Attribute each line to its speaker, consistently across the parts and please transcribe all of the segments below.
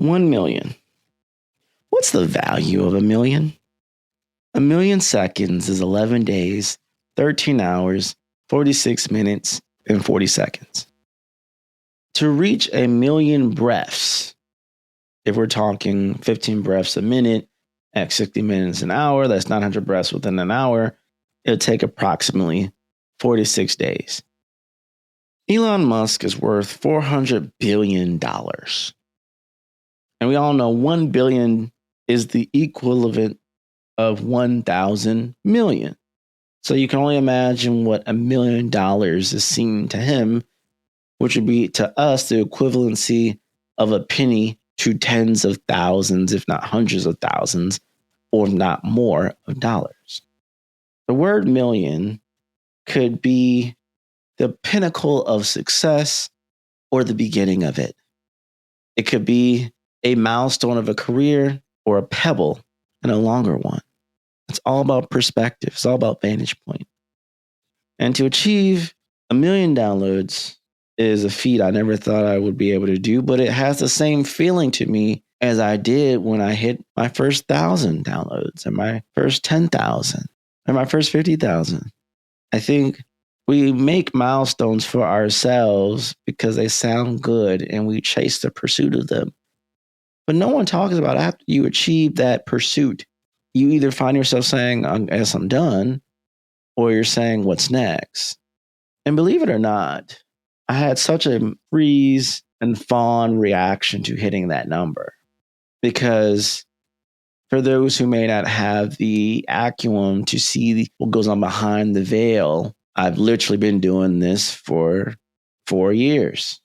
Speaker 1: 1 million. What's the value of a million? A million seconds is 11 days, 13 hours, 46 minutes, and 40 seconds. To reach a million breaths, if we're talking 15 breaths a minute at 60 minutes an hour, that's 900 breaths within an hour, it'll take approximately 46 days. Elon Musk is worth $400 billion. And we all know 1 billion is the equivalent of 1,000 million. So you can only imagine what $1 million is seen to him, which would be to us the equivalency of a penny to tens of thousands, if not hundreds of thousands, or not more of dollars. The word million could be the pinnacle of success or the beginning of it. It could be a milestone of a career or a pebble in a longer one. It's all about perspective. It's all about vantage point. And to achieve 1 million downloads is a feat I never thought I would be able to do, but it has the same feeling to me as I did when I hit my first 1,000 downloads and my first 10,000 and my first 50,000. I think we make milestones for ourselves because they sound good and we chase the pursuit of them. But no one talks about after you achieve that pursuit, you either find yourself saying, I guess I'm done, or you're saying, what's next? And believe it or not, I had such a freeze and fawn reaction to hitting that number. Because for those who may not have the acumen to see what goes on behind the veil, I've literally been doing this for 4 years.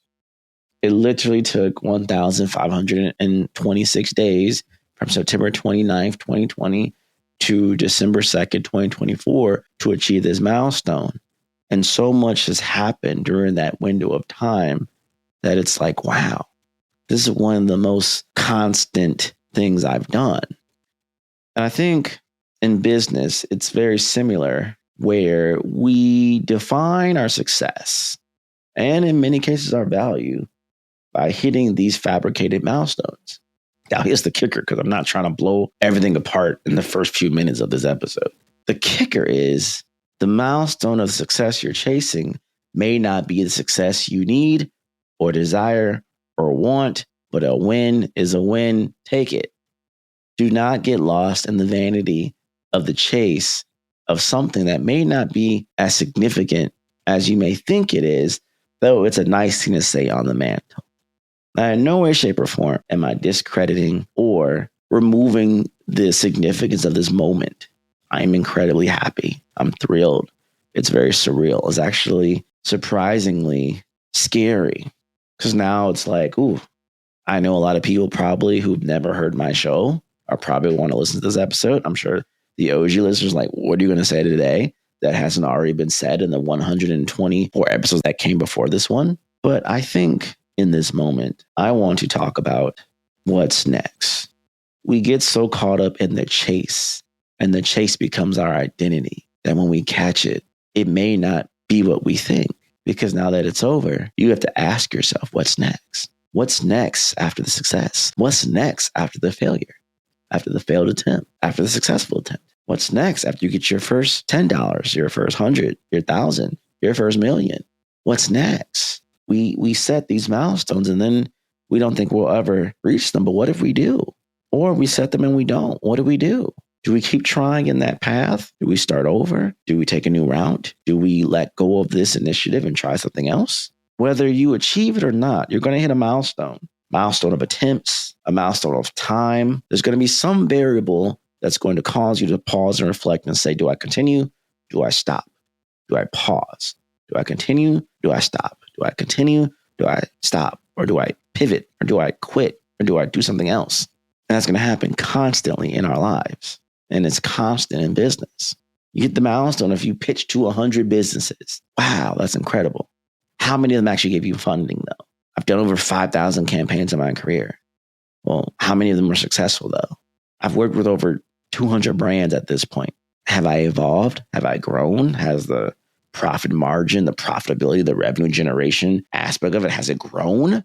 Speaker 1: It literally took 1,526 days from September 29th, 2020 to December 2nd, 2024 to achieve this milestone. And so much has happened during that window of time that it's like, wow, this is one of the most constant things I've done. And I think in business, it's very similar where we define our success and in many cases our value by hitting these fabricated milestones. Now, here's the kicker, because I'm not trying to blow everything apart in the first few minutes of this episode. The kicker is the milestone of success you're chasing may not be the success you need or desire or want, but a win is a win. Take it. Do not get lost in the vanity of the chase of something that may not be as significant as you may think it is, though it's a nice thing to say on the mantle. Now, in no way, shape, or form am I discrediting or removing the significance of this moment. I'm incredibly happy. I'm thrilled. It's very surreal. It's actually surprisingly scary because now it's like, ooh, I know a lot of people probably who've never heard my show or probably want to listen to this episode. I'm sure the OG listeners are like, what are you going to say today that hasn't already been said in the 124 episodes that came before this one? But I think in this moment, I want to talk about what's next. We get so caught up in the chase, and the chase becomes our identity, that when we catch it, it may not be what we think. Because now that it's over, you have to ask yourself, what's next? What's next after the success? What's next after the failure? After the failed attempt? After the successful attempt? What's next after you get your first $10, your first 100, your 1,000, your first million? What's next? We set these milestones and then we don't think we'll ever reach them. But what if we do? Or we set them and we don't. What do we do? Do we keep trying in that path? Do we start over? Do we take a new route? Do we let go of this initiative and try something else? Whether you achieve it or not, you're going to hit a milestone. Milestone of attempts, a milestone of time. There's going to be some variable that's going to cause you to pause and reflect and say, do I continue? Do I stop? Do I pause? Do I continue? Do I stop? Do I continue? Do I stop? Or do I pivot? Or do I quit? Or do I do something else? And that's going to happen constantly in our lives. And it's constant in business. You hit the milestone if you pitch to 100 businesses. Wow, that's incredible. How many of them actually gave you funding, though? I've done over 5,000 campaigns in my career. Well, how many of them were successful, though? I've worked with over 200 brands at this point. Have I evolved? Have I grown? Has the profit margin, the profitability, the revenue generation aspect of it, has it grown?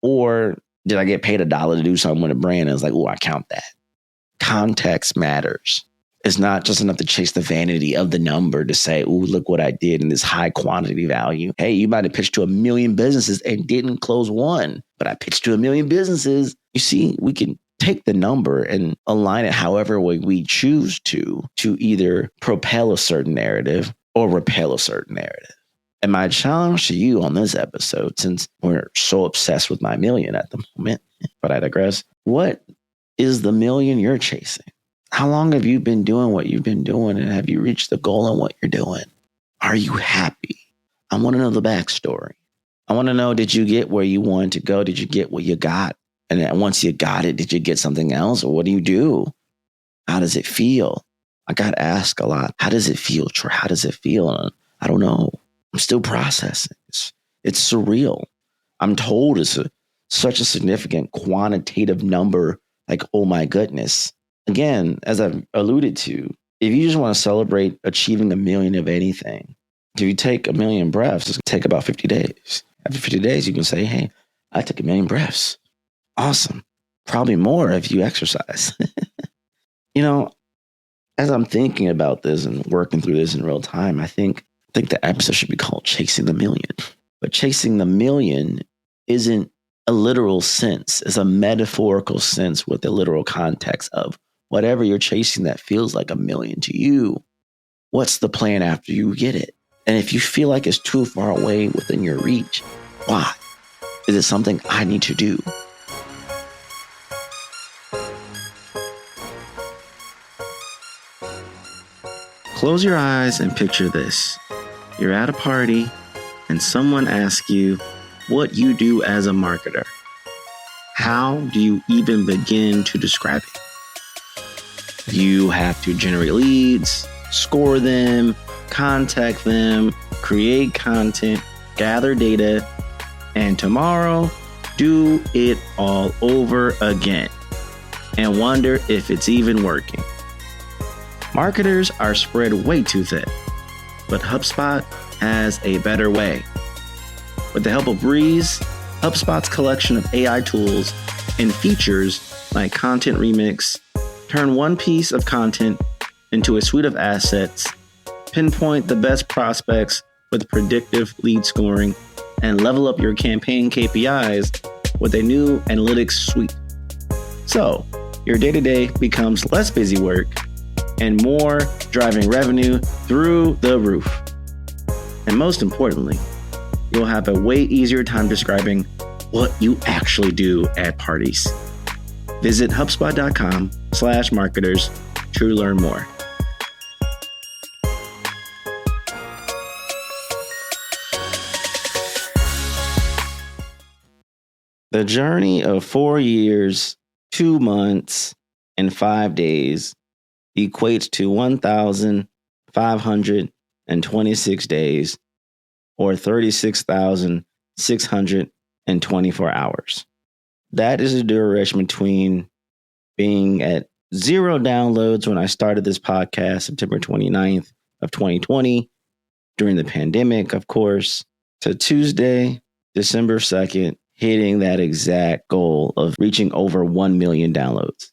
Speaker 1: Or Did I get paid $1 to do something with a brand? And it's like, oh, I count that. Context matters. It's not just enough to chase the vanity of the number to say, oh, look what I did in this high quantity value. Hey, you might have pitched to 1 million businesses and didn't close one, but I pitched to 1 million businesses. You see, we can take the number and align it however way we choose to either propel a certain narrative or repel a certain narrative. And my challenge to you on this episode, since we're so obsessed with my million at the moment, but I digress, what is the million you're chasing? How long have you been doing what you've been doing, and have you reached the goal on what you're doing? Are you happy? I want to know the backstory. I want to know, did you get where you wanted to go? Did you get what you got? And then once you got it, did you get something else? Or what do you do? How does it feel? I got asked a lot. How does it feel, Troy? How does it feel? And I don't know. I'm still processing. It's surreal. I'm told it's such a significant quantitative number. Like, oh my goodness. Again, as I've alluded to, if you just want to celebrate achieving 1 million of anything, if you take 1 million breaths, it's going to take about 50 days. After 50 days, you can say, hey, I took 1 million breaths. Awesome. Probably more if you exercise. As I'm thinking about this and working through this in real time, I think the episode should be called Chasing the Million. But chasing the million isn't a literal sense. It's a metaphorical sense with the literal context of whatever you're chasing that feels like 1 million to you. What's the plan after you get it? And if you feel like it's too far away within your reach, why? Is it something I need to do? Close your eyes and picture this. You're at a party and someone asks you what you do as a marketer. How do you even begin to describe it? You have to generate leads, score them, contact them, create content, gather data, and tomorrow, do it all over again and wonder if it's even working. Marketers are spread way too thin, but HubSpot has a better way. With the help of Breeze, HubSpot's collection of AI tools and features like Content Remix turn one piece of content into a suite of assets, pinpoint the best prospects with predictive lead scoring, and level up your campaign KPIs with a new analytics suite. So your day-to-day becomes less busy work and more driving revenue through the roof. And most importantly, you'll have a way easier time describing what you actually do at parties. Visit HubSpot.com/marketers to learn more. The journey of 4 years, 2 months, and 5 days equates to 1,526 days, or 36,624 hours. That is the duration between being at 0 downloads when I started this podcast, September 29th of 2020, during the pandemic, of course, to Tuesday, December 2nd, hitting that exact goal of reaching over 1 million downloads.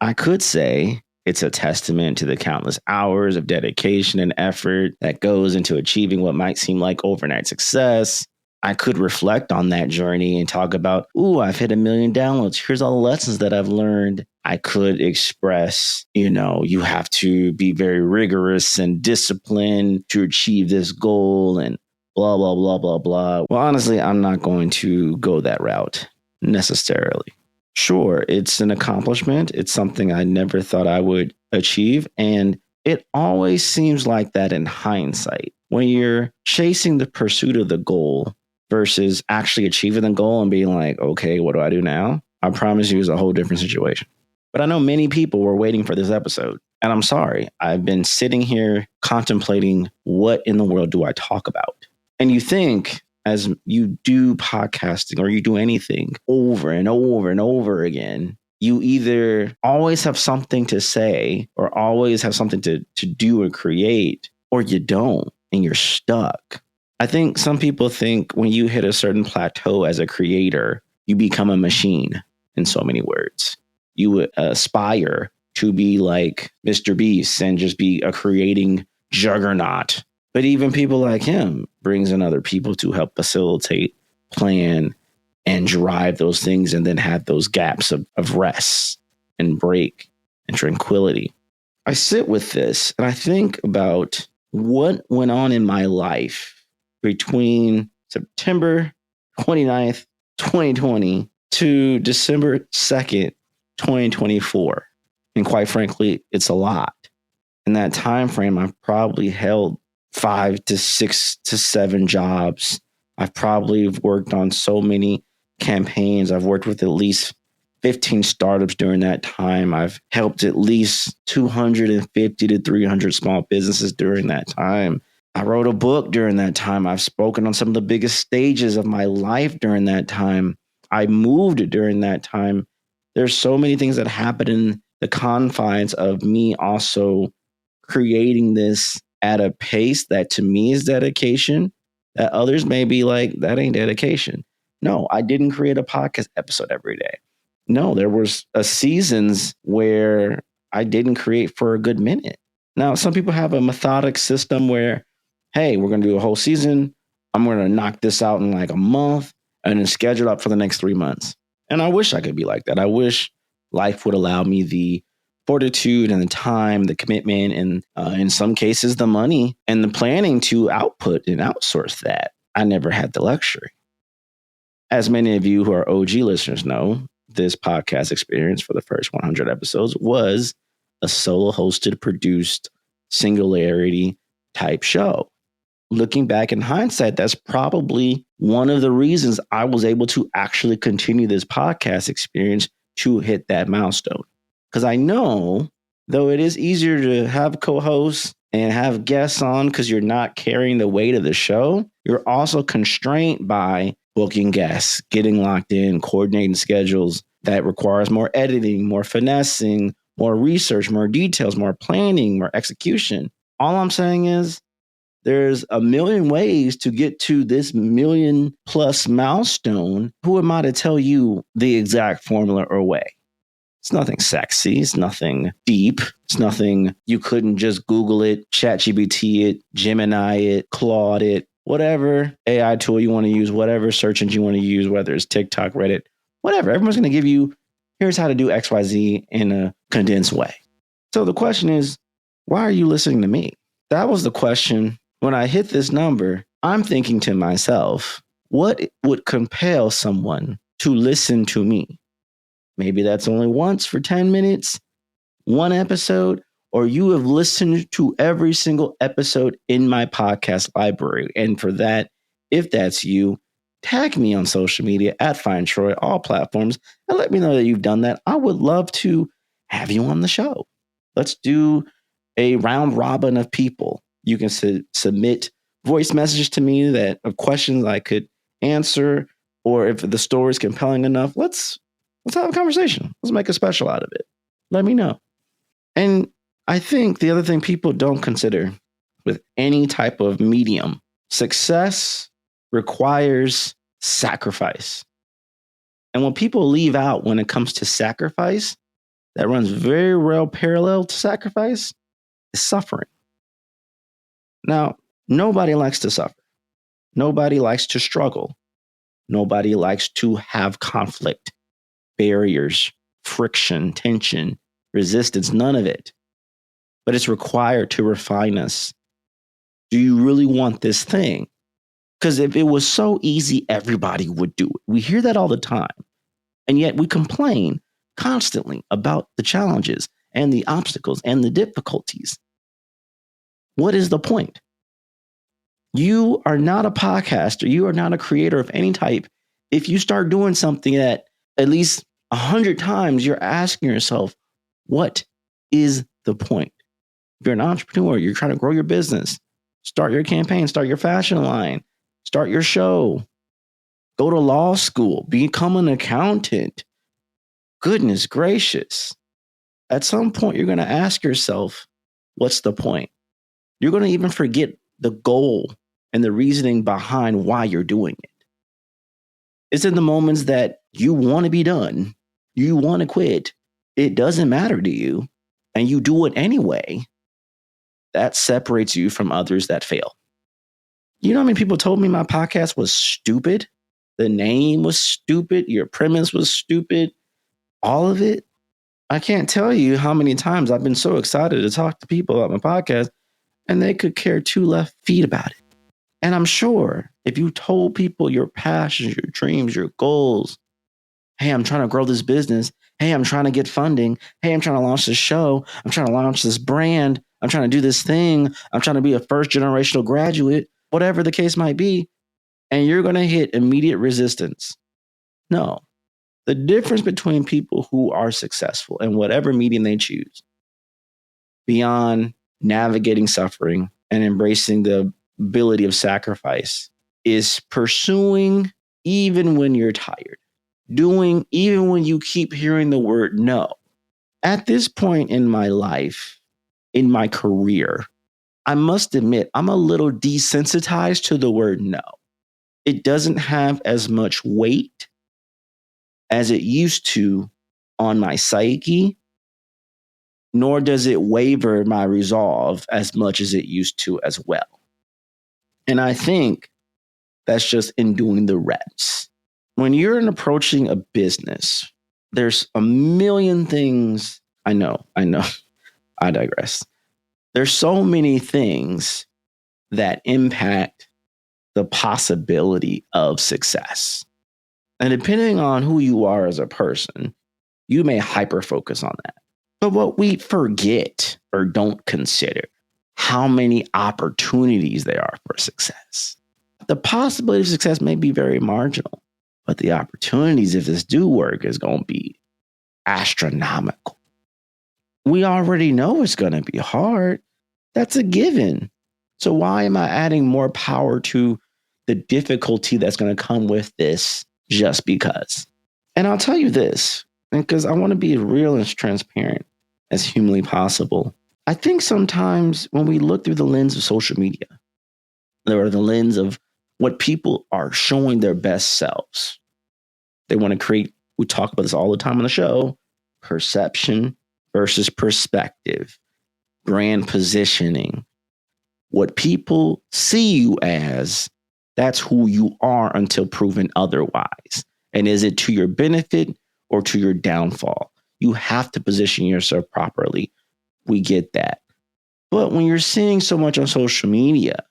Speaker 1: I could say it's a testament to the countless hours of dedication and effort that goes into achieving what might seem like overnight success. I could reflect on that journey and talk about, I've hit 1 million downloads. Here's all the lessons that I've learned. I could express, you have to be very rigorous and disciplined to achieve this goal and blah, blah, blah, blah, blah. Well, honestly, I'm not going to go that route necessarily. Sure, it's an accomplishment. It's something I never thought I would achieve. And it always seems like that in hindsight. When you're chasing the pursuit of the goal versus actually achieving the goal and being like, okay, what do I do now? I promise you it's a whole different situation. But I know many people were waiting for this episode. And I'm sorry, I've been sitting here contemplating what in the world do I talk about? And you think, as you do podcasting or you do anything over and over and over again, you either always have something to say or always have something to do or create, or you don't and you're stuck. I think some people think when you hit a certain plateau as a creator, you become a machine in so many words. You would aspire to be like Mr. Beast and just be a creating juggernaut. But even people like him brings in other people to help facilitate, plan, and drive those things, and then have those gaps of rest and break and tranquility. I sit with this and I think about what went on in my life between September 29th, 2020 to December 2nd, 2024. And quite frankly, it's a lot. In that time frame, I've probably held 5 to 6 to 7 jobs. I've probably worked on so many campaigns. I've worked with at least 15 startups during that time. I've helped at least 250 to 300 small businesses during that time. I wrote a book during that time. I've spoken on some of the biggest stages of my life during that time. I moved during that time. There's so many things that happened in the confines of me also creating this at a pace that to me is dedication, that others may be like, that ain't dedication. No, I didn't create a podcast episode every day. No, there was seasons where I didn't create for a good minute. Now, some people have a methodic system where, hey, we're going to do a whole season. I'm going to knock this out in like a month and then schedule up for the next 3 months. And I wish I could be like that. I wish life would allow me the fortitude and the time, the commitment, and in some cases, the money and the planning to output and outsource that. I never had the luxury. As many of you who are OG listeners know, this podcast experience for the first 100 episodes was a solo hosted, produced, singularity type show. Looking back in hindsight, that's probably one of the reasons I was able to actually continue this podcast experience to hit that milestone. Because I know, though it is easier to have co-hosts and have guests on because you're not carrying the weight of the show, you're also constrained by booking guests, getting locked in, coordinating schedules that requires more editing, more finessing, more research, more details, more planning, more execution. All I'm saying is there's a million ways to get to this 1,000,000+ milestone. Who am I to tell you the exact formula or way? It's nothing sexy. It's nothing deep. It's nothing you couldn't just Google it, ChatGPT it, Gemini it, Claude it, whatever AI tool you want to use, whatever search engine you want to use, whether it's TikTok, Reddit, whatever. Everyone's going to give you, here's how to do XYZ in a condensed way. So the question is, why are you listening to me? That was the question. When I hit this number, I'm thinking to myself, what would compel someone to listen to me? Maybe that's only once for 10 minutes, one episode, or you have listened to every single episode in my podcast library. And for that, if that's you, tag me on social media at FindTroy, all platforms, and let me know that you've done that. I would love to have you on the show. Let's do a round robin of people. You can submit voice messages to me that of questions I could answer, or if the story is compelling enough, let's have a conversation. Let's make a special out of it. Let me know. And I think the other thing people don't consider with any type of medium, success requires sacrifice. And when people leave out when it comes to sacrifice, that runs very well parallel to sacrifice, is suffering. Now, nobody likes to suffer. Nobody likes to struggle. Nobody likes to have conflict, barriers, friction, tension, resistance, none of it. But it's required to refine us. Do you really want this thing? Because if it was so easy, everybody would do it. We hear that all the time. And yet we complain constantly about the challenges and the obstacles and the difficulties. What is the point? You are not a podcaster. You are not a creator of any type. If you start doing something that at least 100 times you're asking yourself, what is the point? If you're an entrepreneur, you're trying to grow your business, start your campaign, start your fashion line, start your show, go to law school, become an accountant. Goodness gracious. At some point, you're going to ask yourself, what's the point? You're going to even forget the goal and the reasoning behind why you're doing it. It's in the moments that You want to be done. You want to quit. It doesn't matter to you. And you do it anyway. That separates you from others that fail. You know how many people told me my podcast was stupid? The name was stupid. Your premise was stupid. All of it. I can't tell you how many times I've been so excited to talk to people about my podcast and they could care two left feet about it. And I'm sure if you told people your passions, your dreams, your goals, hey, I'm trying to grow this business. Hey, I'm trying to get funding. Hey, I'm trying to launch this show. I'm trying to launch this brand. I'm trying to do this thing. I'm trying to be a first generational graduate, whatever the case might be. And you're going to hit immediate resistance. No. The difference between people who are successful in whatever medium they choose, beyond navigating suffering and embracing the ability of sacrifice, is pursuing even when you're tired, doing even when you keep hearing the word no. At this point in my life, in my career, I must admit, I'm a little desensitized to the word no. It doesn't have as much weight as it used to on my psyche, nor does it waver my resolve as much as it used to as well. And I think that's just in doing the reps. When you're approaching a business, there's a million things. I know, I digress. There's so many things that impact the possibility of success. And depending on who you are as a person, you may hyper focus on that. But what we forget or don't consider, how many opportunities there are for success. The possibility of success may be very marginal, but the opportunities, if this do work, is going to be astronomical. We already know it's going to be hard. That's a given. So why am I adding more power to the difficulty that's going to come with this just because? And I'll tell you this, because I want to be as real and transparent as humanly possible. I think sometimes when we look through the lens of social media, or the lens of what people are showing their best selves, they want to create, we talk about this all the time on the show, perception versus perspective, brand positioning. What people see you as, that's who you are until proven otherwise. And is it to your benefit or to your downfall? You have to position yourself properly. We get that. But when you're seeing so much on social media,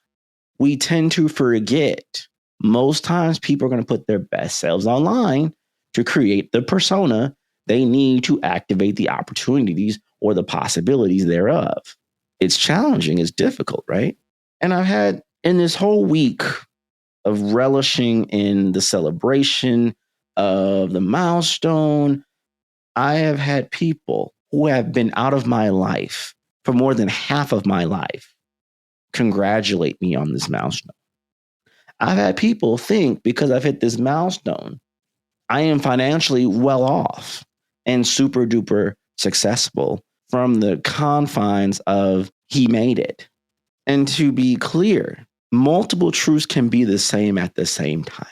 Speaker 1: we tend to forget. Most times people are going to put their best selves online to create the persona they need to activate the opportunities or the possibilities thereof. It's challenging. It's difficult, right? And I've had in this whole week of relishing in the celebration of the milestone, I have had people who have been out of my life for more than half of my life congratulate me on this milestone. I've had people think because I've hit this milestone, I am financially well off and super duper successful from the confines of he made it. And to be clear, multiple truths can be the same at the same time.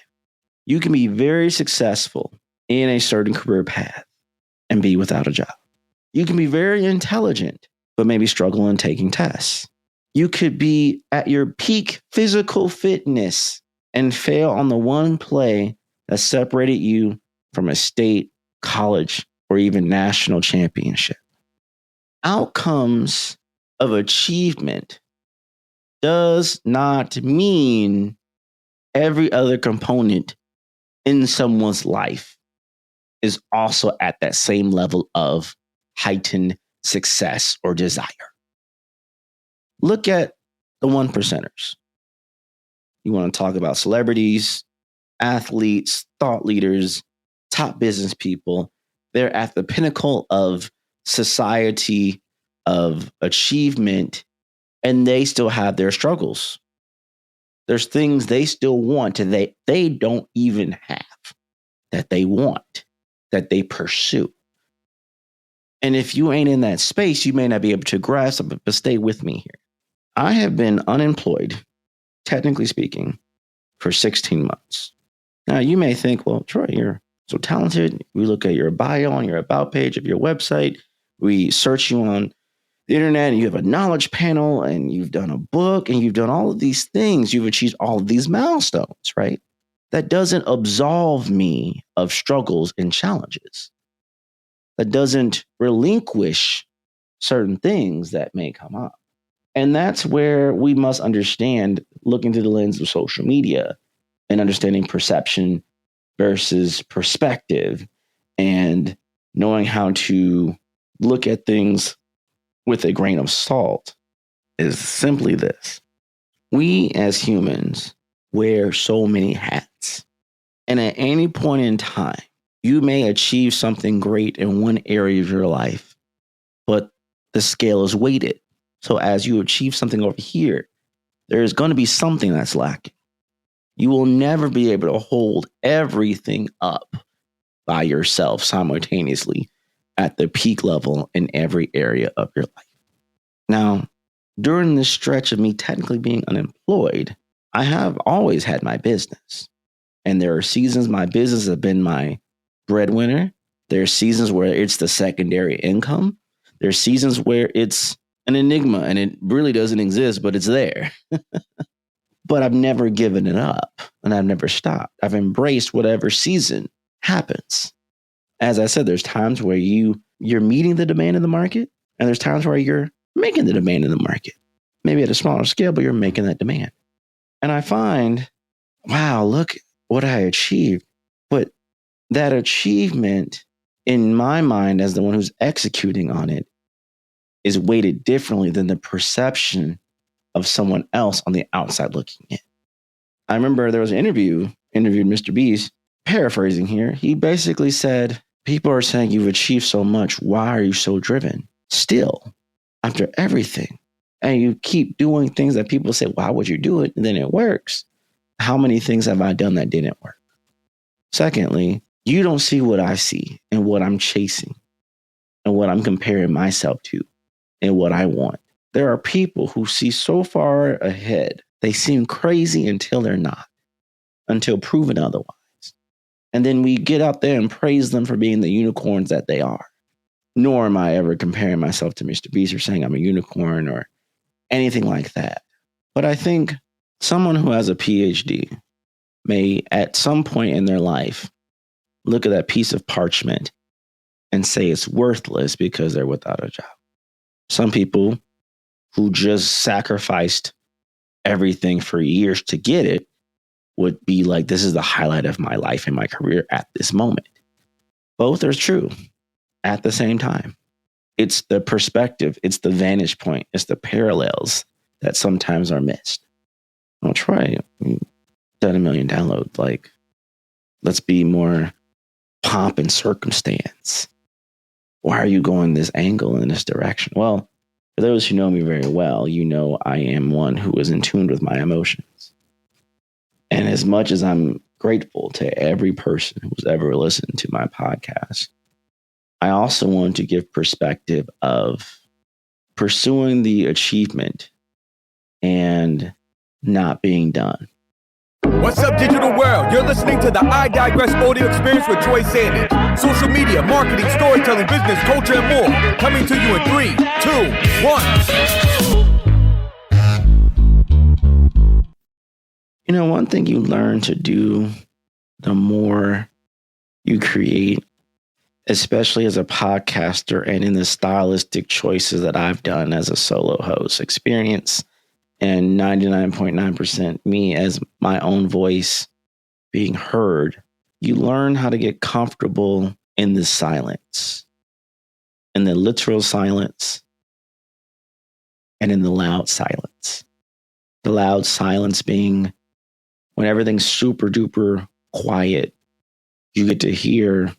Speaker 1: You can be very successful in a certain career path and be without a job. You can be very intelligent, but maybe struggle in taking tests. You could be at your peak physical fitness and fail on the one play that separated you from a state, college, or even national championship. Outcomes of achievement does not mean every other component in someone's life is also at that same level of heightened success or desire. Look at the one percenters. You want to talk about celebrities, athletes, thought leaders, top business people. They're at the pinnacle of society, of achievement, and they still have their struggles. There's things they still want and they don't even have that they want, that they pursue. And if you ain't in that space, you may not be able to grasp it, but stay with me here. I have been unemployed, technically speaking, for 16 months. Now, you may think, well, Troy, you're So talented, we look at your bio on your about page of your website. We search you on the internet and you have a knowledge panel and you've done a book and you've done all of these things. You've achieved all of these milestones, right? That doesn't absolve me of struggles and challenges. That doesn't relinquish certain things that may come up. And that's where we must understand, looking through the lens of social media and understanding perception versus perspective and knowing how to look at things with a grain of salt is simply this. We as humans wear so many hats. And at any point in time, you may achieve something great in one area of your life, but the scale is weighted. So as you achieve something over here, there is going to be something that's lacking. You will never be able to hold everything up by yourself simultaneously at the peak level in every area of your life. Now, during this stretch of me technically being unemployed, I have always had my business. And there are seasons my business has been my breadwinner. There are seasons where it's the secondary income. There are seasons where it's an enigma and it really doesn't exist, but it's there. But I've never given it up and I've never stopped. I've embraced whatever season happens. As I said, there's times where you're meeting the demand in the market, and there's times where you're making the demand in the market. Maybe at a smaller scale, but you're making that demand. And I find, wow, look what I achieved. But that achievement, in my mind, as the one who's executing on it, is weighted differently than the perception of someone else on the outside looking in. I remember there was an interviewed Mr. Beast, paraphrasing here. He basically said, people are saying you've achieved so much. Why are you so driven? Still, after everything. And you keep doing things that people say, why would you do it? And then it works. How many things have I done that didn't work? Secondly, you don't see what I see and what I'm chasing and what I'm comparing myself to and what I want. There are people who see so far ahead, they seem crazy until they're not, until proven otherwise. And then we get out there and praise them for being the unicorns that they are. Nor am I ever comparing myself to Mr. Beast or saying I'm a unicorn or anything like that. But I think someone who has a PhD may at some point in their life look at that piece of parchment and say it's worthless because they're without a job. Some people who just sacrificed everything for years to get it would be like, this is the highlight of my life and my career at this moment. Both are true at the same time. It's the perspective, it's the vantage point, it's the parallels that sometimes are missed. Well, Troy, you've done 1 million downloads. Like, let's be more pomp and circumstance. Why are you going this angle in this direction? Well, for those who know me very well, you know I am one who is in tune with my emotions. And as much as I'm grateful to every person who's ever listened to my podcast, I also want to give perspective of pursuing the achievement and not being done.
Speaker 2: What's up, digital world? You're listening to the I Digress audio experience with Troy Sandidge. Social media, marketing, storytelling, business, culture, and more. Coming to you in 3, 2, 1.
Speaker 1: You know, one thing you learn to do the more you create, especially as a podcaster and in the stylistic choices that I've done as a solo host, experience and 99.9% me as my own voice being heard, you learn how to get comfortable in the silence, in the literal silence, and in the loud silence. The loud silence being when everything's super duper quiet, you get to hear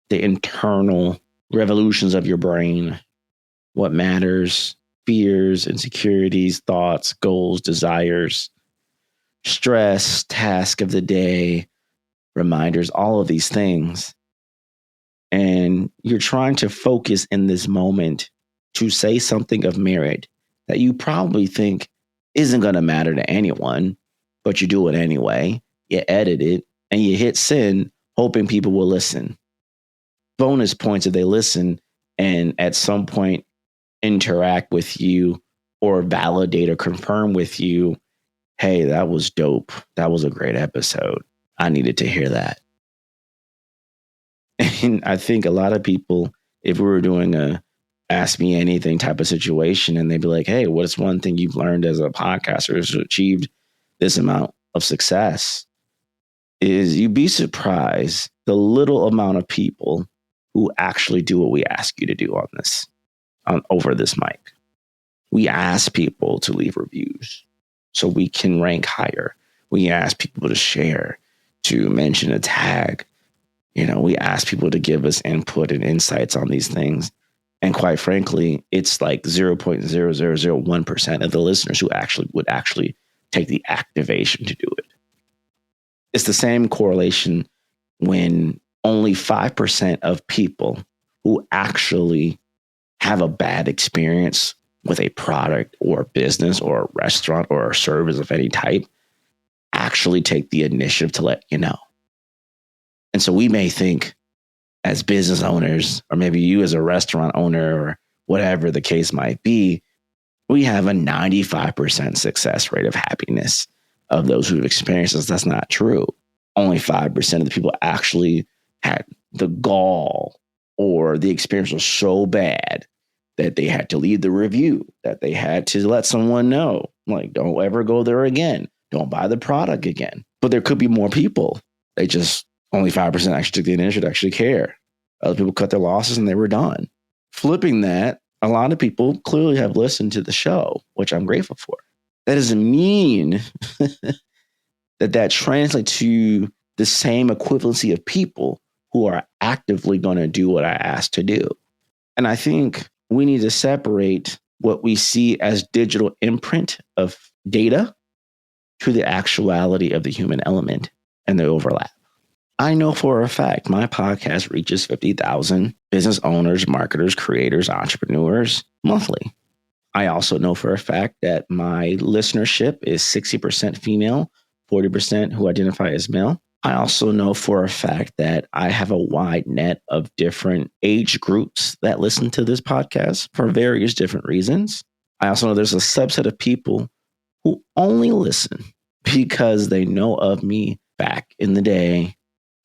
Speaker 1: the internal revolutions of your brain, what matters, fears, insecurities, thoughts, goals, desires, stress, task of the day, reminders, all of these things. And you're trying to focus in this moment to say something of merit that you probably think isn't going to matter to anyone, but you do it anyway. You edit it and you hit send, hoping people will listen. Bonus points if they listen and at some point interact with you or validate or confirm with you, hey, that was dope. That was a great episode. I needed to hear that. And I think a lot of people, if we were doing a ask me anything type of situation and they'd be like, hey, what's one thing you've learned as a podcaster who's achieved this amount of success? Is you'd be surprised the little amount of people who actually do what we ask you to do on this, over this mic. We ask people to leave reviews so we can rank higher. We ask people to share, to mention a tag. We ask people to give us input and insights on these things. And quite frankly, it's like 0.0001% of the listeners who would actually take the activation to do it. It's the same correlation when only 5% of people who actually have a bad experience with a product or a business or a restaurant or a service of any type actually take the initiative to let you know. And so we may think as business owners, or maybe you as a restaurant owner or whatever the case might be, we have a 95% success rate of happiness of those who've experienced this. That's not true. Only 5% of the people actually had the gall or the experience was so bad that they had to leave the review, that they had to let someone know, like, don't ever go there again. Don't buy the product again. But there could be more people. Only 5% actually took the initiative to actually care. Other people cut their losses and they were done. Flipping that, a lot of people clearly have listened to the show, which I'm grateful for. That doesn't mean that translates to the same equivalency of people who are actively going to do what I asked to do. And I think we need to separate what we see as digital imprint of data to the actuality of the human element and the overlap. I know for a fact my podcast reaches 50,000 business owners, marketers, creators, entrepreneurs monthly. I also know for a fact that my listenership is 60% female, 40% who identify as male. I also know for a fact that I have a wide net of different age groups that listen to this podcast for various different reasons. I also know there's a subset of people who only listen because they know of me back in the day,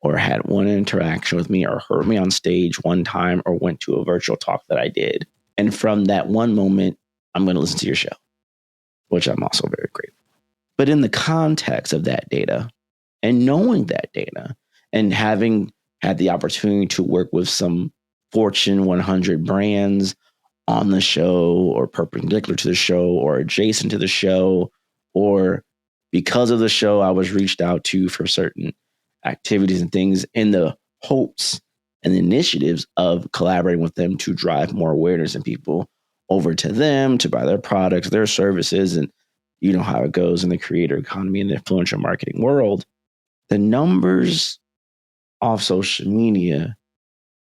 Speaker 1: or had one interaction with me, or heard me on stage one time, or went to a virtual talk that I did. And from that one moment, I'm going to listen to your show, which I'm also very grateful. But in the context of that data, and knowing that data, and having had the opportunity to work with some Fortune 100 brands on the show, or perpendicular to the show, or adjacent to the show, or because of the show, I was reached out to for certain activities and things in the hopes and initiatives of collaborating with them to drive more awareness and people over to them to buy their products, their services. And you know how it goes in the creator economy and the influential marketing world. The numbers off social media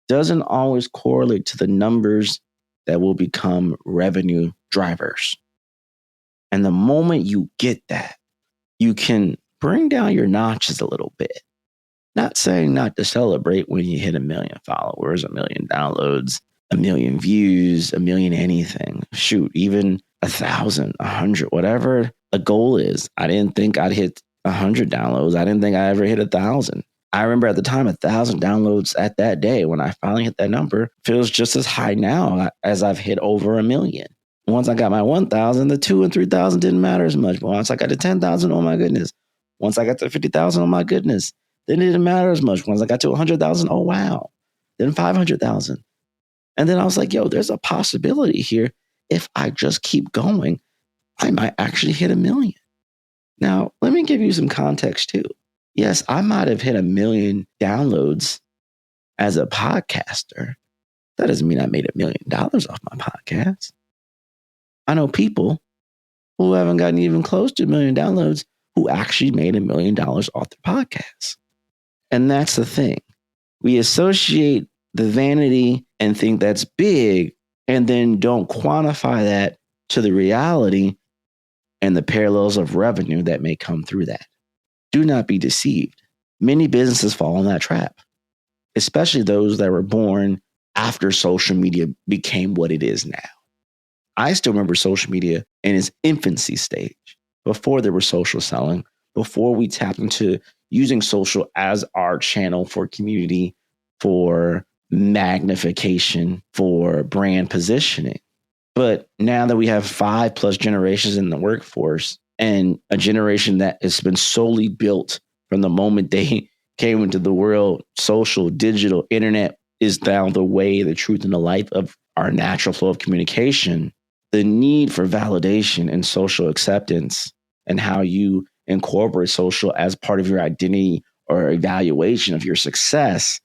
Speaker 1: doesn't always correlate to the numbers that will become revenue drivers. And the moment you get that, you can bring down your notches a little bit. Not saying not to celebrate when you hit 1 million followers, 1 million downloads, 1 million views, 1 million anything. Shoot, even 1,000, 100, whatever the goal is. I didn't think I'd hit 100 downloads. I didn't think I ever hit 1,000. I remember at the time, 1,000 downloads at that day when I finally hit that number feels just as high now as I've hit over 1 million. Once I got my 1,000, the 2,000 and 3,000 didn't matter as much. But once I got to 10,000, oh my goodness. Once I got to 50,000, oh my goodness. Then it didn't matter as much. Once I got to 100,000, oh wow. Then 500,000. And then I was like, yo, there's a possibility here. If I just keep going, I might actually hit 1 million. Now, let me give you some context too. Yes, I might have hit 1 million downloads as a podcaster. That doesn't mean I made $1 million off my podcast. I know people who haven't gotten even close to 1 million downloads who actually made $1 million off their podcasts. And that's the thing. We associate the vanity and think that's big, and then don't quantify that to the reality and the parallels of revenue that may come through that. Do not be deceived. Many businesses fall in that trap, especially those that were born after social media became what it is now. I still remember social media in its infancy stage, before there was social selling, before we tapped into using social as our channel for community, for magnification, for brand positioning. But now that we have 5+ generations in the workforce, and a generation that has been solely built from the moment they came into the world, social, digital, internet is now the way, the truth, and the life of our natural flow of communication. The need for validation and social acceptance and how you incorporate social as part of your identity or evaluation of your success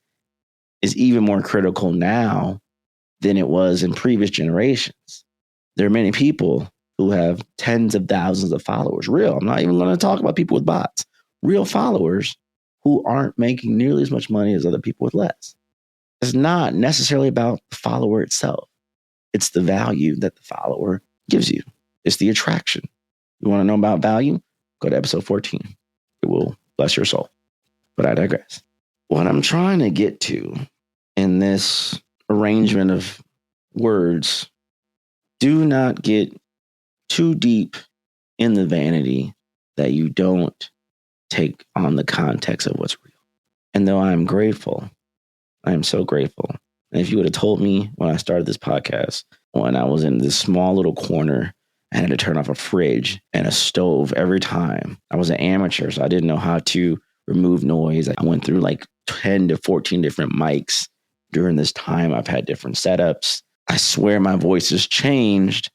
Speaker 1: is even more critical now than it was in previous generations. There are many people who have tens of thousands of followers. Real. I'm not even going to talk about people with bots. Real followers who aren't making nearly as much money as other people with less. It's not necessarily about the follower itself. It's the value that the follower gives you. It's the attraction. You want to know about value? Go to episode 14. It will bless your soul. But I digress. What I'm trying to get to in this arrangement of words, do not get too deep in the vanity that you don't take on the context of what's real. And though I'm grateful, I am so grateful. And if you would have told me when I started this podcast, when I was in this small little corner, I had to turn off a fridge and a stove every time. I was an amateur, so I didn't know how to remove noise. I went through like 10 to 14 different mics during this time. I've had different setups. I swear my voice has changed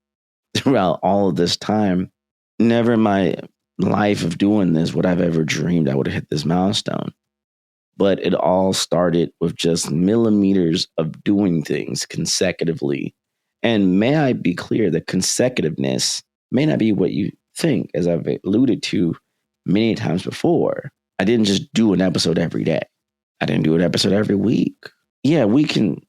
Speaker 1: throughout all of this time. Never in my life of doing this would I've ever dreamed I would have hit this milestone. But it all started with just millimeters of doing things consecutively. And may I be clear that consecutiveness may not be what you think, as I've alluded to many times before. I didn't just do an episode every day. I didn't do an episode every week. Yeah, we can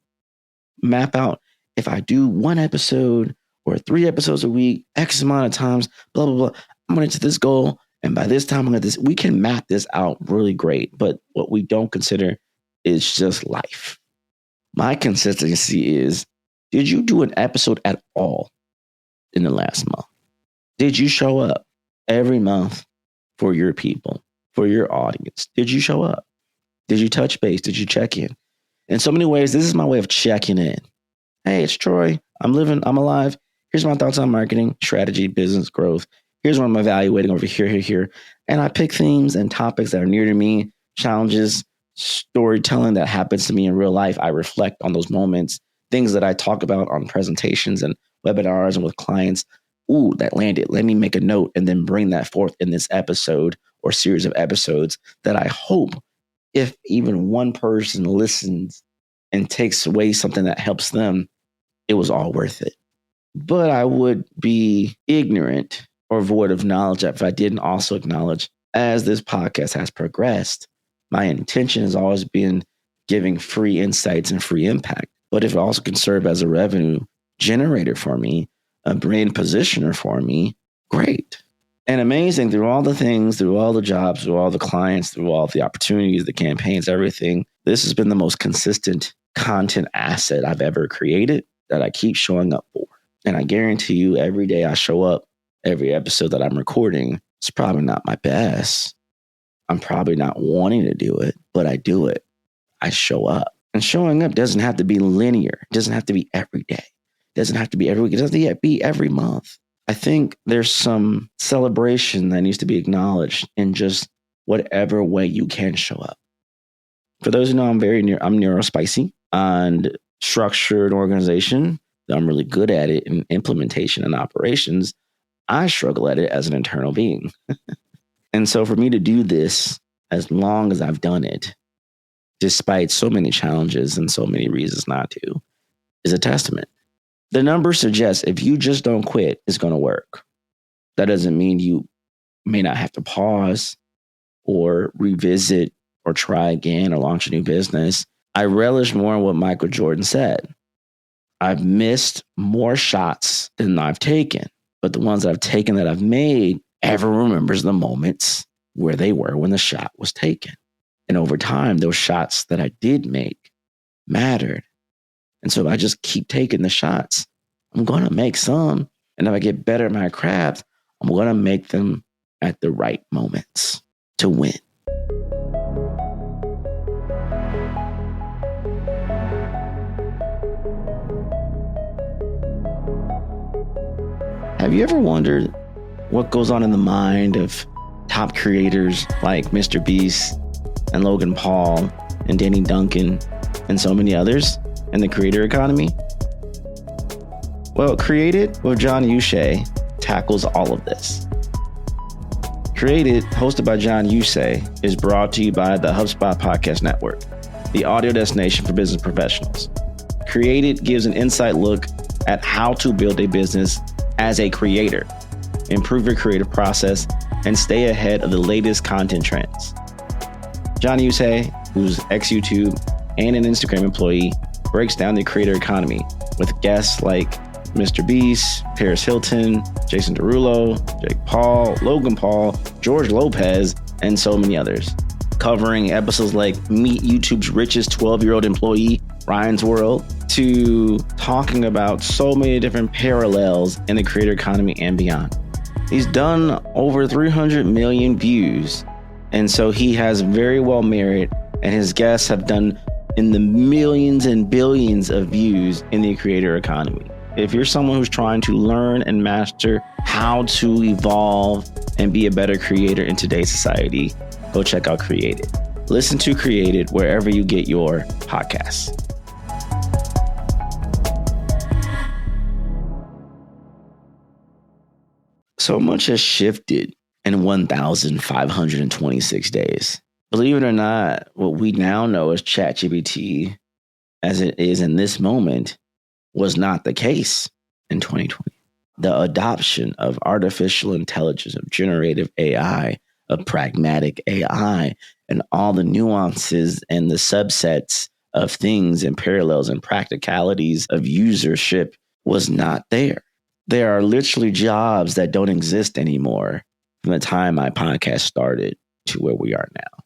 Speaker 1: map out if I do one episode or 3 episodes a week, X amount of times, blah, blah, blah. I'm going to this goal. And by this time, I'm going to this. We can map this out really great. But what we don't consider is just life. My consistency is, did you do an episode at all in the last month? Did you show up every month for your people, for your audience? Did you show up? Did you touch base? Did you check in? In so many ways, this is my way of checking in. Hey, it's Troy. I'm alive. Here's my thoughts on marketing, strategy, business growth. Here's what I'm evaluating over here. And I pick themes and topics that are near to me, challenges, storytelling that happens to me in real life. I reflect on those moments, things that I talk about on presentations and webinars and with clients. Ooh, that landed. Let me make a note and then bring that forth in this episode or series of episodes that I hope, if even one person listens and takes away something that helps them, it was all worth it. But I would be ignorant or void of knowledge if I didn't also acknowledge, as this podcast has progressed, my intention has always been giving free insights and free impact. But if it also can serve as a revenue generator for me, a brand positioner for me, great. And amazing, through all the things, through all the jobs, through all the clients, through all the opportunities, the campaigns, everything, this has been the most consistent content asset I've ever created that I keep showing up for. And I guarantee you, every day I show up, every episode that I'm recording, it's probably not my best. I'm probably not wanting to do it, but I do it. I show up. And showing up doesn't have to be linear. It doesn't have to be every day. It doesn't have to be every week. It doesn't have to be every month. I think there's some celebration that needs to be acknowledged in just whatever way you can show up. For those who know, I'm neurospicy and structured organization. I'm really good at it in implementation and operations. I struggle at it as an internal being. And so for me to do this as long as I've done it, despite so many challenges and so many reasons not to, is a testament. The numbers suggest if you just don't quit, it's going to work. That doesn't mean you may not have to pause or revisit or try again or launch a new business. I relish more in what Michael Jordan said. I've missed more shots than I've taken, but the ones that I've taken that I've made, ever remembers the moments where they were when the shot was taken. And over time, those shots that I did make mattered. And so if I just keep taking the shots, I'm going to make some. And if I get better at my craft, I'm going to make them at the right moments to win. Have you ever wondered what goes on in the mind of top creators like Mr. Beast and Logan Paul and Danny Duncan and so many others in the creator economy? Well, Created with John Uche tackles all of this. Created, hosted by John Uche, is brought to you by the HubSpot Podcast Network, the audio destination for business professionals. Created gives an inside look at how to build a business as a creator, improve your creative process, and stay ahead of the latest content trends. John Uche, who's ex-YouTube and an Instagram employee, breaks down the creator economy with guests like Mr. Beast, Paris Hilton, Jason Derulo, Jake Paul, Logan Paul, George Lopez, and so many others, covering episodes like Meet YouTube's richest 12-year-old employee, Ryan's World, to talking about so many different parallels in the creator economy and beyond. He's done over 300 million views, and so he has very well merit, and his guests have done in the millions and billions of views in the creator economy. If you're someone who's trying to learn and master how to evolve and be a better creator in today's society, go check out Created. Listen to Created wherever you get your podcasts. So much has shifted in 1,526 days. Believe it or not, what we now know as ChatGPT, as it is in this moment, was not the case in 2020. The adoption of artificial intelligence, of generative AI, of pragmatic AI, and all the nuances and the subsets of things and parallels and practicalities of usership was not there. There are literally jobs that don't exist anymore from the time my podcast started to where we are now.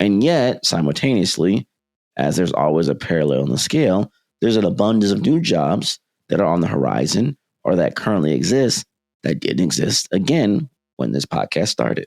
Speaker 1: And yet, simultaneously, as there's always a parallel in the scale, there's an abundance of new jobs that are on the horizon or that currently exist that didn't exist again when this podcast started.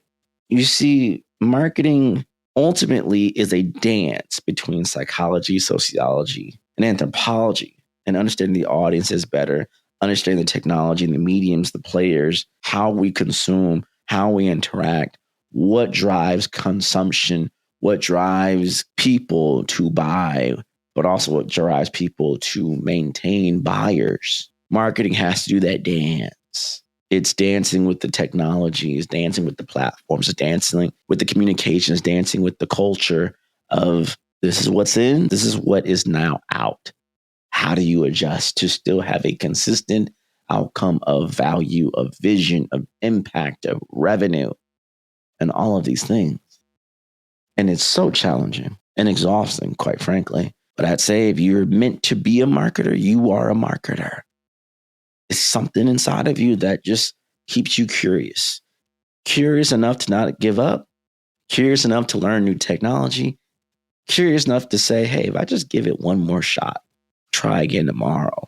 Speaker 1: You see, marketing ultimately is a dance between psychology, sociology, and anthropology, and understanding the audiences better, understanding the technology and the mediums, the players, how we consume, how we interact, what drives consumption, what drives people to buy, but also what drives people to maintain buyers. Marketing has to do that dance. It's dancing with the technology, it's dancing with the platforms, it's dancing with the communications, dancing with the culture of this is what's in, this is what is now out. How do you adjust to still have a consistent outcome of value, of vision, of impact, of revenue, and all of these things? And it's so challenging and exhausting, quite frankly. But I'd say if you're meant to be a marketer, you are a marketer. It's something inside of you that just keeps you curious. Curious enough to not give up. Curious enough to learn new technology. Curious enough to say, hey, if I just give it one more shot, try again tomorrow,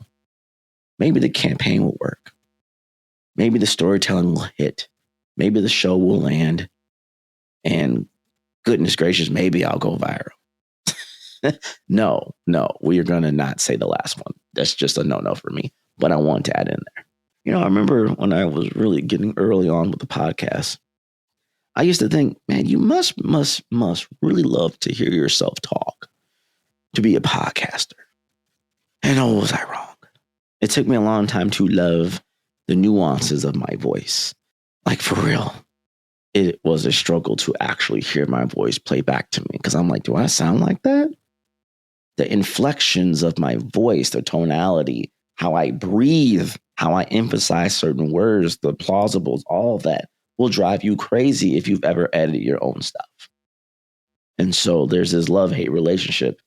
Speaker 1: maybe the campaign will work. Maybe the storytelling will hit. Maybe the show will land. And goodness gracious, maybe I'll go viral. No, we are going to not say the last one. That's just a no-no for me, but I want to add in there. You know, I remember when I was really getting early on with the podcast, I used to think, man, you must really love to hear yourself talk to be a podcaster. And oh, was I wrong? It took me a long time to love the nuances of my voice. Like, for real. It was a struggle to actually hear my voice play back to me because I'm like, do I sound like that? The inflections of my voice, the tonality, how I breathe, how I emphasize certain words, the plausibles, all of that will drive you crazy if you've ever edited your own stuff. And so there's this love-hate relationship,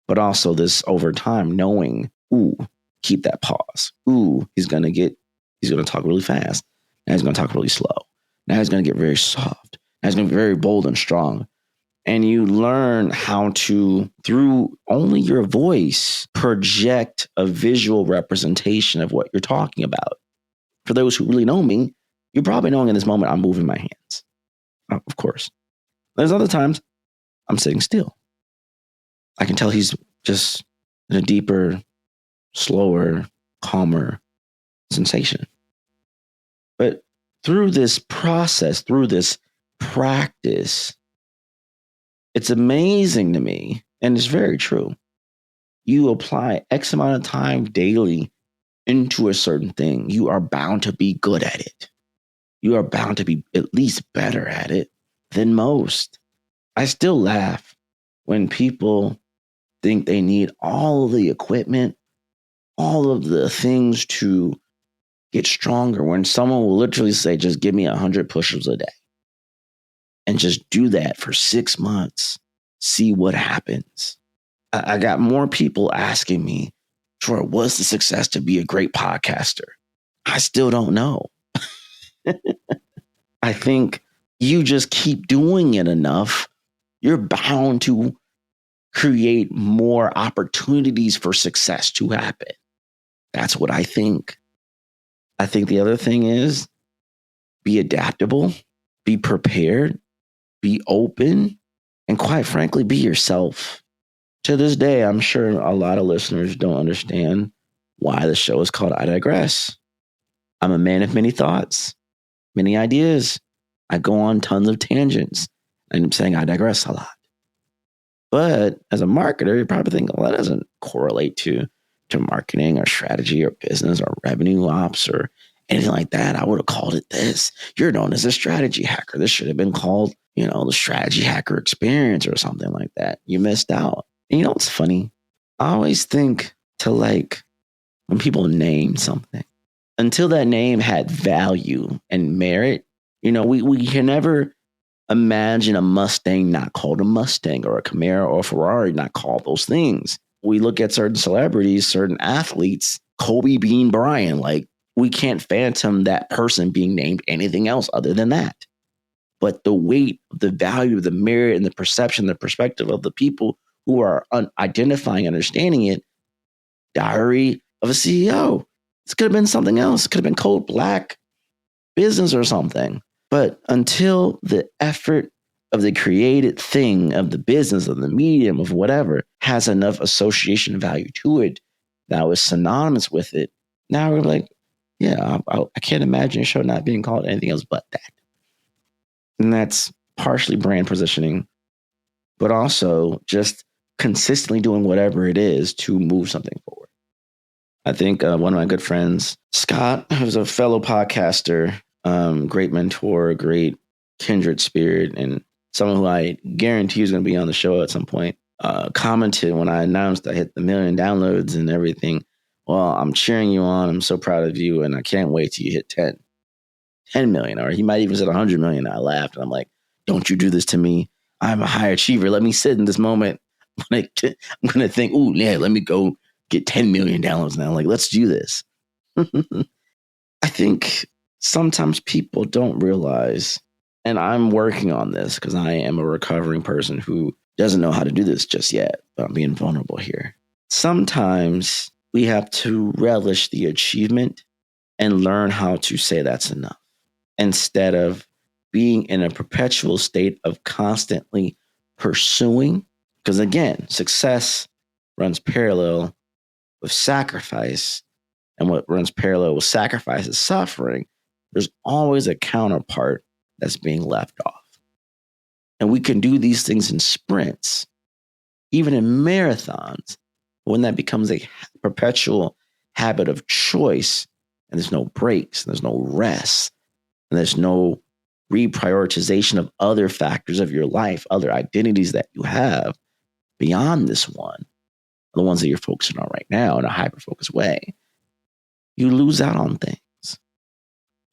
Speaker 1: but also this over time knowing, ooh, keep that pause. Ooh, he's going to talk really fast. Now he's going to talk really slow. Now he's going to get very soft. Now he's going to be very bold and strong. And you learn how to, through only your voice, project a visual representation of what you're talking about. For those who really know me, you're probably knowing in this moment I'm moving my hands. Of course. There's other times I'm sitting still. I can tell he's just in a deeper, slower, calmer sensation. But through this process, through this practice, it's amazing to me, and it's very true. You apply X amount of time daily into a certain thing, you are bound to be good at it. You are bound to be at least better at it than most. I still laugh when people think they need all of the equipment, all of the things to get stronger, when someone will literally say, just give me 100 push-ups a day and just do that for 6 months. See what happens. I got more people asking me, Troy, what's the success to be a great podcaster? I still don't know. I think you just keep doing it enough, you're bound to create more opportunities for success to happen. That's what I think. I think the other thing is be adaptable, be prepared, be open, and quite frankly, be yourself. To this day, I'm sure a lot of listeners don't understand why the show is called I Digress. I'm a man of many thoughts, many ideas. I go on tons of tangents. And I'm saying I digress a lot. But as a marketer, you probably think, well, that doesn't correlate to marketing or strategy or business or revenue ops or anything like that. I would have called it this. You're known as a strategy hacker. This should have been called, the strategy hacker experience or something like that. You missed out. And you know what's funny? I always think to when people name something, until that name had value and merit, we can never imagine a Mustang not called a Mustang or a Camaro or a Ferrari not called those things. We look at certain celebrities, certain athletes, Kobe Bean Bryant, we can't phantom that person being named anything else other than that. But the weight, the value, the merit, and the perception, the perspective of the people who are identifying, understanding it, Diary of a CEO. This could have been something else. It could have been Code Black Business or something. But until the effort of the created thing, of the business, of the medium, of whatever, has enough association value to it that was synonymous with it, now we're like, yeah, I can't imagine a show not being called anything else but that. And that's partially brand positioning, but also just consistently doing whatever it is to move something forward. I think one of my good friends, Scott, who's a fellow podcaster, great mentor, great kindred spirit, and someone who I guarantee is going to be on the show at some point, commented when I announced I hit the 1 million downloads and everything. Well, I'm cheering you on. I'm so proud of you. And I can't wait till you hit 10 million. Or he might even said 100 million. I laughed. And I'm like, don't you do this to me. I'm a high achiever. Let me sit in this moment. I'm going to think, ooh, yeah, let me go get 10 million downloads now. Let's do this. I think sometimes people don't realize, and I'm working on this because I am a recovering person who doesn't know how to do this just yet, but I'm being vulnerable here. Sometimes we have to relish the achievement and learn how to say that's enough instead of being in a perpetual state of constantly pursuing. Because again, success runs parallel with sacrifice, and what runs parallel with sacrifice is suffering. There's always a counterpart that's being left off. And we can do these things in sprints, even in marathons. When that becomes a perpetual habit of choice, and there's no breaks, and there's no rest, and there's no reprioritization of other factors of your life, other identities that you have beyond this one, the ones that you're focusing on right now in a hyper-focused way, you lose out on things.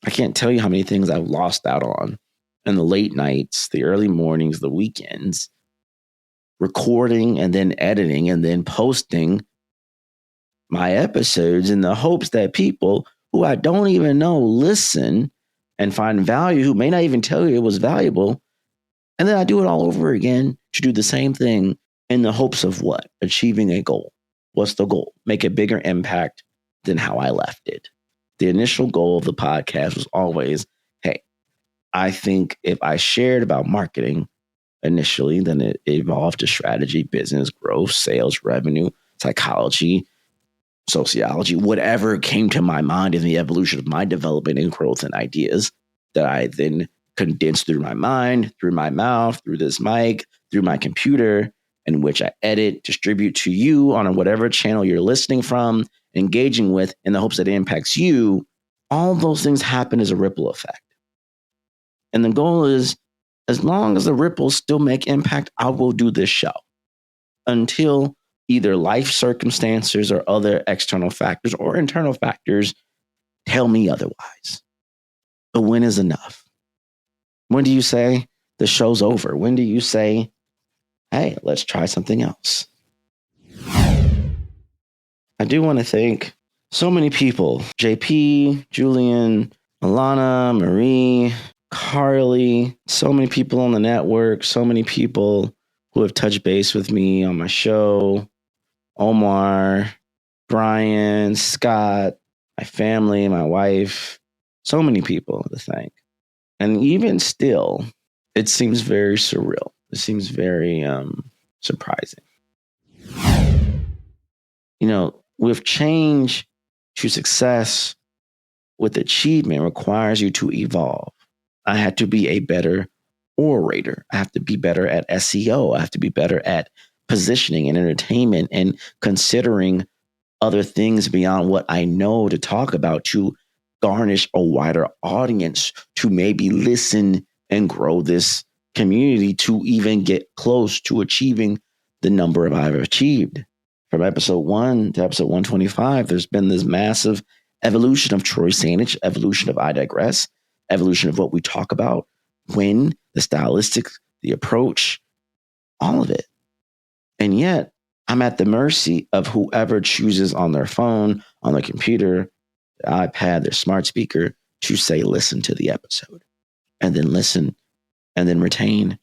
Speaker 1: I can't tell you how many things I've lost out on in the late nights, the early mornings, the weekends, recording and then editing and then posting my episodes in the hopes that people who I don't even know listen and find value, who may not even tell you it was valuable. And then I do it all over again to do the same thing in the hopes of what? Achieving a goal. What's the goal? Make a bigger impact than how I left it. The initial goal of the podcast was always, hey, I think if I shared about marketing initially, then it evolved to strategy, business, growth, sales, revenue, psychology, sociology, whatever came to my mind in the evolution of my development and growth and ideas that I then condensed through my mind, through my mouth, through this mic, through my computer, in which I edit, distribute to you on whatever channel you're listening from, engaging with, in the hopes that it impacts you. All those things happen as a ripple effect. And the goal is, as long as the ripples still make impact, I will do this show until either life circumstances or other external factors or internal factors tell me otherwise. But when is enough? When do you say the show's over? When do you say, hey, let's try something else? I do want to thank so many people: JP, Julian, Alana, Marie, Carly, so many people on the network, so many people who have touched base with me on my show: Omar, Brian, Scott, my family, my wife, so many people to thank. And even still, it seems very surreal. It seems very surprising. You know, with change to success, with achievement requires you to evolve. I had to be a better orator. I have to be better at SEO. I have to be better at positioning and entertainment and considering other things beyond what I know to talk about to garnish a wider audience, to maybe listen and grow this community to even get close to achieving the number I've achieved. From episode 1 to episode 125, there's been this massive evolution of Troy Sandidge, evolution of I Digress, evolution of what we talk about, when, the stylistics, the approach, all of it. And yet, I'm at the mercy of whoever chooses on their phone, on their computer, their iPad, their smart speaker to say, listen to the episode, and then listen, and then retain,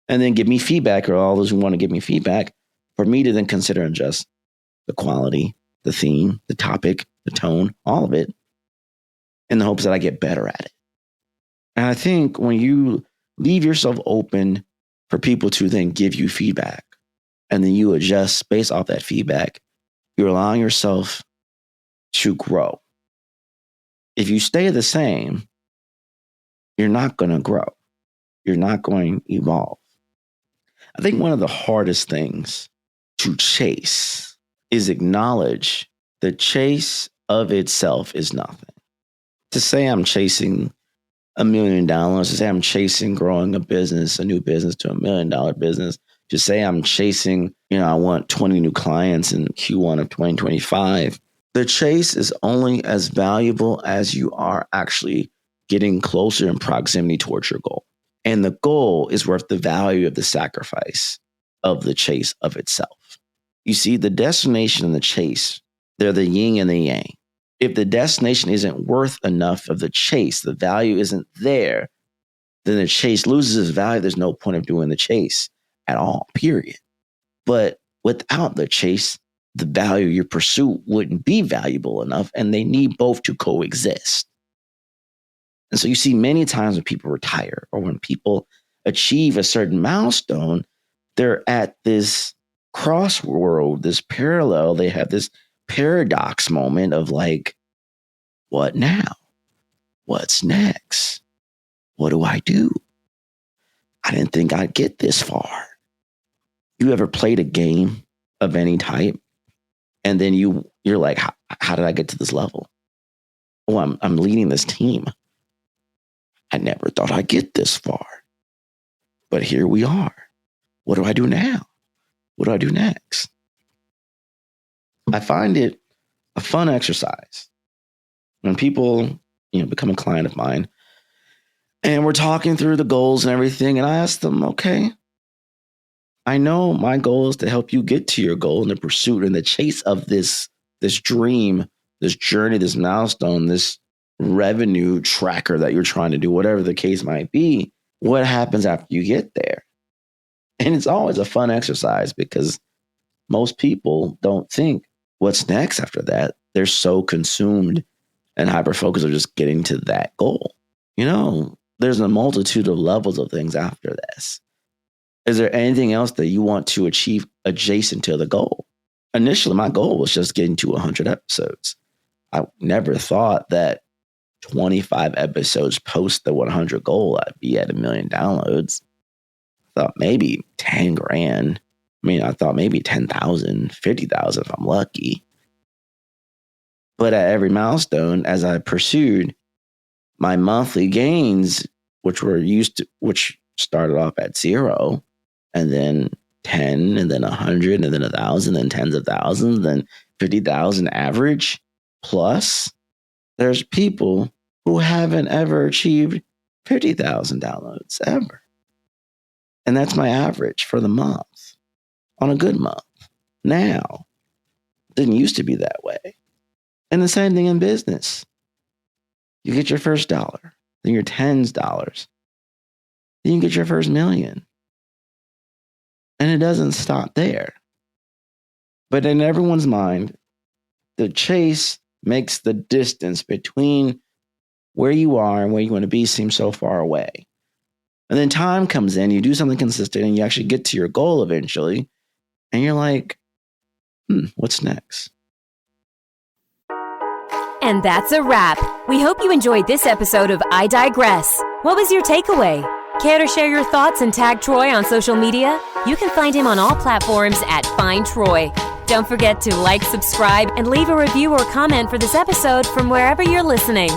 Speaker 1: and then give me feedback, or all those who want to give me feedback, for me to then consider and adjust the quality, the theme, the topic, the tone, all of it, in the hopes that I get better at it. And I think when you leave yourself open for people to then give you feedback, and then you adjust based off that feedback, you're allowing yourself to grow. If you stay the same, you're not going to grow. You're not going to evolve. I think one of the hardest things to chase is acknowledge the chase of itself is nothing. To say I'm chasing $1 million, to say I'm chasing growing a business, a new business to $1 million business, to say I'm chasing, I want 20 new clients in Q1 of 2025. The chase is only as valuable as you are actually getting closer in proximity towards your goal. And the goal is worth the value of the sacrifice of the chase of itself. You see, the destination and the chase, they're the yin and the yang. If the destination isn't worth enough of the chase, the value isn't there, then the chase loses its value. There's no point of doing the chase at all, period. But without the chase, the value of your pursuit wouldn't be valuable enough, and they need both to coexist. And so you see many times when people retire or when people achieve a certain milestone, they're at this crossroad, this parallel. They have this paradox moment of like, what now? What's next? What do I do? I didn't think I'd get this far. You ever played a game of any type, and then you're like, how did I get to this level? Oh, I'm leading this team. I never thought I'd get this far, but here we are. What do I do now? What do I do next? I find it a fun exercise when people, become a client of mine, and we're talking through the goals and everything, and I ask them, okay, I know my goal is to help you get to your goal in the pursuit and the chase of this dream, this journey, this milestone, this revenue tracker that you're trying to do, whatever the case might be. What happens after you get there? And it's always a fun exercise because most people don't think what's next after that. They're so consumed and hyper-focused of just getting to that goal. There's a multitude of levels of things after this. Is there anything else that you want to achieve adjacent to the goal? Initially, my goal was just getting to 100 episodes. I never thought that 25 episodes post the 100 goal, I'd be at 1 million downloads. I thought maybe 10 grand. I thought maybe 10,000, 50,000 if I'm lucky. But at every milestone, as I pursued my monthly gains, which started off at 0, and then 10, and then 100, and then 1,000, then tens of thousands, then 50,000 average plus, there's people who haven't ever achieved 50,000 downloads ever. And that's my average for the month on a good month. Now, it didn't used to be that way. And the same thing in business. You get your first dollar, then your tens dollars, then you get your first million. And it doesn't stop there. But in everyone's mind, the chase makes the distance between where you are and where you want to be seem so far away. And then time comes in, you do something consistent, and you actually get to your goal eventually. And you're like, what's next?
Speaker 3: And that's a wrap. We hope you enjoyed this episode of I Digress. What was your takeaway? Care to share your thoughts and tag Troy on social media? You can find him on all platforms at Find Troy. Don't forget to like, subscribe, and leave a review or comment for this episode from wherever you're listening.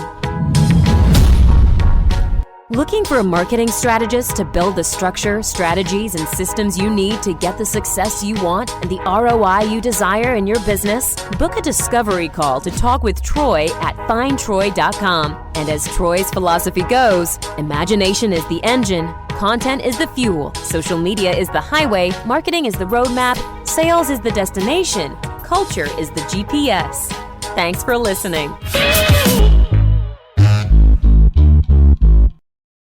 Speaker 3: Looking for a marketing strategist to build the structure, strategies, and systems you need to get the success you want and the ROI you desire in your business? Book a discovery call to talk with Troy at findtroy.com. And as Troy's philosophy goes, imagination is the engine, content is the fuel, social media is the highway, marketing is the roadmap, sales is the destination, culture is the GPS. Thanks for listening.